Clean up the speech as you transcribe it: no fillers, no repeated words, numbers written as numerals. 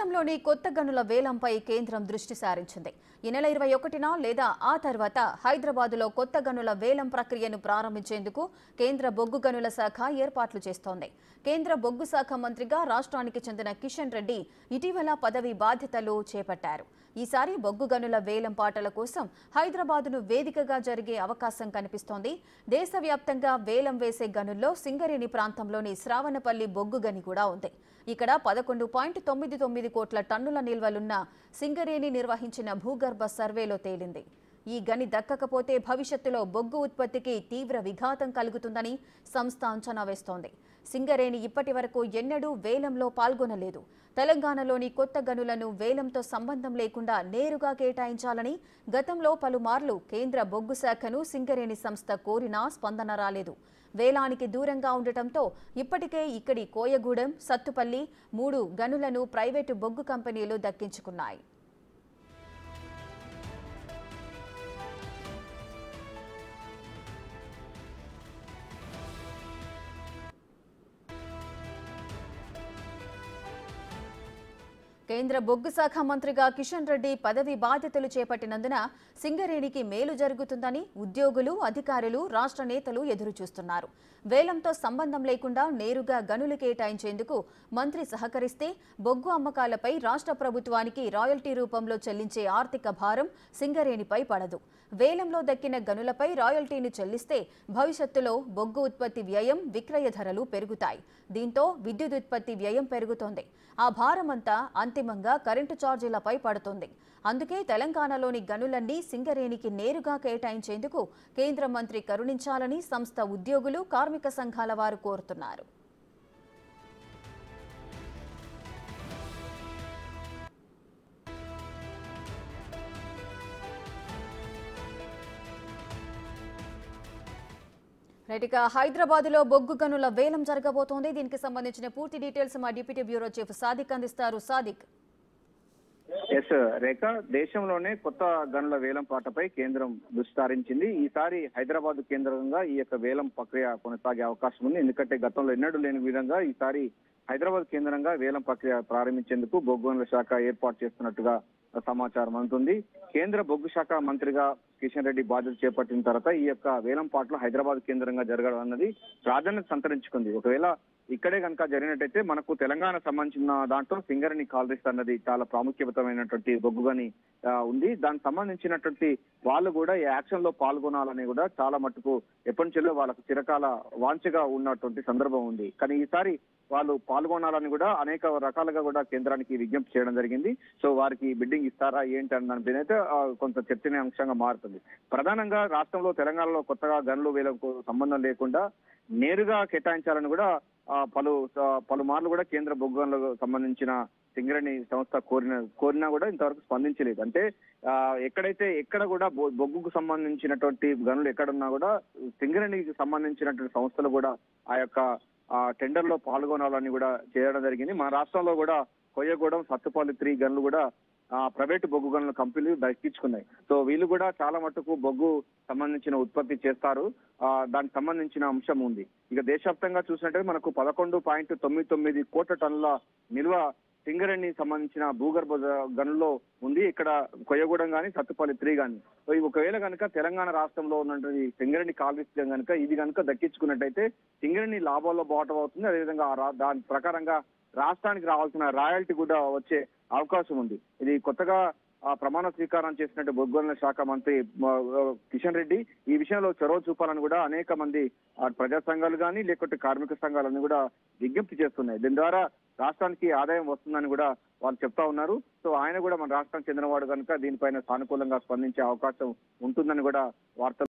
రాష్ట్రంలోని కొత్త గనుల వేలంపై కేంద్రం దృష్టి సారించింది. ఈ నెల 21న లేదా ఆ తర్వాత హైదరాబాద్లో కొత్త గనుల వేలం ప్రక్రియను ప్రారంభించేందుకు కేంద్ర బొగ్గు గనుల శాఖ ఏర్పాట్లు చేస్తోంది. కేంద్ర బొగ్గు శాఖ మంత్రిగా రాష్ట్రానికి చెందిన కిషన్ రెడ్డి ఇటీవల పదవి బాధ్యతలు చేపట్టారు. ఈసారి బొగ్గు గనుల వేలం పాటల కోసం హైదరాబాద్ను వేదికగా జరిగే అవకాశం కనిపిస్తోంది. దేశవ్యాప్తంగా వేలం వేసే గనుల్లో సింగరేణి ప్రాంతంలోని శ్రావణపల్లి బొగ్గు గని కూడా ఉంది. ఇక్కడ 11.99 కోట్ల టన్నుల నిల్వలున్న సింగరేణి నిర్వహించిన భూగర్భ సర్వేలో తేలింది. ఈ గని దక్కకపోతే భవిష్యత్తులో బొగ్గు ఉత్పత్తికి తీవ్ర విఘాతం కలుగుతుందని సంస్థ అంచనా వేస్తోంది. సింగరేణి ఇప్పటి వరకు ఎన్నడూ వేలంలో పాల్గొనలేదు. తెలంగాణలోని కొత్త గనులను వేలంతో సంబంధం లేకుండా నేరుగా కేటాయించాలని గతంలో పలుమార్లు కేంద్ర బొగ్గు శాఖను సింగరేణి సంస్థ కోరినా స్పందన రాలేదు. వేలానికి దూరంగా ఉండటంతో ఇప్పటికే ఇక్కడి కోయగూడెం, సత్తుపల్లి 3 గనులను ప్రైవేటు బొగ్గు కంపెనీలు దక్కించుకున్నాయి. కేంద్ర బొగ్గు శాఖ మంత్రిగా కిషన్ రెడ్డి పదవి బాధ్యతలు చేపట్టినందున సింగరేణికి మేలు జరుగుతుందని ఉద్యోగులు, అధికారులు, రాష్ట్ర నేతలు ఎదురుచూస్తున్నారు. వేలంతో సంబంధం లేకుండా నేరుగా గనులు కేటాయించేందుకు మంత్రి సహకరిస్తే బొగ్గు అమ్మకాలపై రాష్ట్ర ప్రభుత్వానికి రాయల్టీ రూపంలో చెల్లించే ఆర్థిక భారం సింగరేణిపై పడదు. వేలంలో దక్కిన గనులపై రాయల్టీని చెల్లిస్తే భవిష్యత్తులో బొగ్గు ఉత్పత్తి వ్యయం, విక్రయ ధరలు పెరుగుతాయి. దీంతో విద్యుత్ ఉత్పత్తి వ్యయం పెరుగుతోంది. ఆ భారమంతా అంతిమంగా కరెంటు ఛార్జీలపై పడుతోంది. అందుకే తెలంగాణలోని గనులన్నీ సింగరేణికి నేరుగా కేటాయించేందుకు కేంద్ర మంత్రి కరుణించాలని సంస్థ ఉద్యోగులు, కార్మిక సంఘాల వారు కోరుతున్నారు. రైట్గా హైదరాబాద్లో బొగ్గు గనుల వేలం జరగబోతోంది. దీనికి సంబంధించిన పూర్తి డీటెయిల్స్ మా డిప్యూటీ బ్యూరో చీఫ్ సాదిక్ అందిస్తారు. సాదిక్. రేఖ, దేశంలోనే కొత్త గనుల వేలం పాటపై కేంద్రం దృష్టి సారించింది. ఈసారి హైదరాబాద్ కేంద్రంగా ఈ యొక్క వేలం ప్రక్రియ కొనసాగే అవకాశం ఉంది. ఎందుకంటే గతంలో ఎన్నడూ లేని విధంగా ఈసారి హైదరాబాద్ కేంద్రంగా వేలం ప్రక్రియ ప్రారంభించేందుకు బొగ్గు గనుల శాఖ ఏర్పాటు చేస్తున్నట్టుగా సమాచారం అందుతుంది. కేంద్ర బొగ్గు శాఖ మంత్రిగా కిషన్ రెడ్డి బాధ్యత చేపట్టిన తర్వాత ఈ యొక్క వేలం పాటలు హైదరాబాద్ కేంద్రంగా జరగడం అన్నది ప్రాధాన్యత సంతరించుకుంది. ఒకవేళ ఇక్కడే కనుక జరిగినట్టయితే మనకు తెలంగాణ సంబంధించిన దాంట్లో సింగరేణి కాలరీస్ అన్నది చాలా ప్రాముఖ్యమైనటువంటి బొగ్గుగని ఉంది. దానికి సంబంధించినటువంటి వాళ్ళు కూడా ఈ యాక్షన్ లో పాల్గొనాలని కూడా చాలా మటుకు ఎప్పటి నుంచో వాళ్ళకు చిరకాల వాంఛగా ఉన్నటువంటి సందర్భం ఉంది. కానీ ఈసారి వాళ్ళు పాల్గొనాలని కూడా అనేక రకాలుగా కూడా కేంద్రానికి విజ్ఞప్తి చేయడం జరిగింది. సో వారికి బిడ్డింగ్ ఇస్తారా ఏంటి అన్న దానిపైన అయితే కొంత చర్చనీయాంశంగా మారుతుంది. ప్రధానంగా రాష్ట్రంలో, తెలంగాణలో కొత్తగా గనులు వేలకు సంబంధం లేకుండా నేరుగా కేటాయించాలని కూడా పలుమార్లు కూడా కేంద్ర బొగ్గు గనులకు సంబంధించిన సింగరేణి సంస్థ కోరినా కూడా ఇంతవరకు స్పందించలేదు. అంటే ఎక్కడ కూడా బొగ్గుకు సంబంధించినటువంటి గనులు ఎక్కడున్నా కూడా సింగరేణికి సంబంధించినటువంటి సంస్థలు కూడా ఆ యొక్క టెండర్ లో పాల్గొనాలని కూడా చేయడం జరిగింది. మన రాష్ట్రంలో కూడా కొయ్యగూడెం, సత్తుపల్లి 3 గనులు కూడా ప్రైవేటు బొగ్గు గనుల కంపెనీలు దక్కించుకున్నాయి. సో వీళ్ళు కూడా చాలా మటుకు బొగ్గు సంబంధించిన ఉత్పత్తి చేస్తారు. దానికి సంబంధించిన అంశం ఉంది. ఇక దేశవ్యాప్తంగా చూసినట్లయితే మనకు 11.99 కోట్ల టన్నుల నిల్వ సింగరేణి సంబంధించిన భూగర్భ గనుల్లో ఉంది. ఇక్కడ కొయ్యగూడెం కానీ, సత్తుపల్లి 3 కానీ. ఒకవేళ కనుక తెలంగాణ రాష్ట్రంలో ఉన్నటువంటి సింగరేణి కాలరీస్ కనుక ఇది కనుక దక్కించుకున్నట్టయితే సింగరేణి లాభాల్లో బాటం అవుతుంది. అదేవిధంగా దాని ప్రకారంగా రాష్ట్రానికి రావాల్సిన రాయల్టీ కూడా వచ్చే అవకాశం ఉంది. ఇది కొత్తగా ప్రమాణ స్వీకారం చేసినట్టు బొగ్గు గనుల శాఖ మంత్రి కిషన్ రెడ్డి ఈ విషయంలో చొరవ చూపాలని కూడా అనేక మంది ప్రజా సంఘాలు కానీ లేకపోతే కార్మిక సంఘాలని కూడా విజ్ఞప్తి చేస్తున్నాయి. దీని ద్వారా రాష్ట్రానికి ఆదాయం వస్తుందని కూడా వాళ్ళు చెప్తా ఉన్నారు. సో ఆయన కూడా మన రాష్ట్రానికి చెందినవాడు కనుక దీనిపైన సానుకూలంగా స్పందించే అవకాశం ఉంటుందని కూడా వార్తలు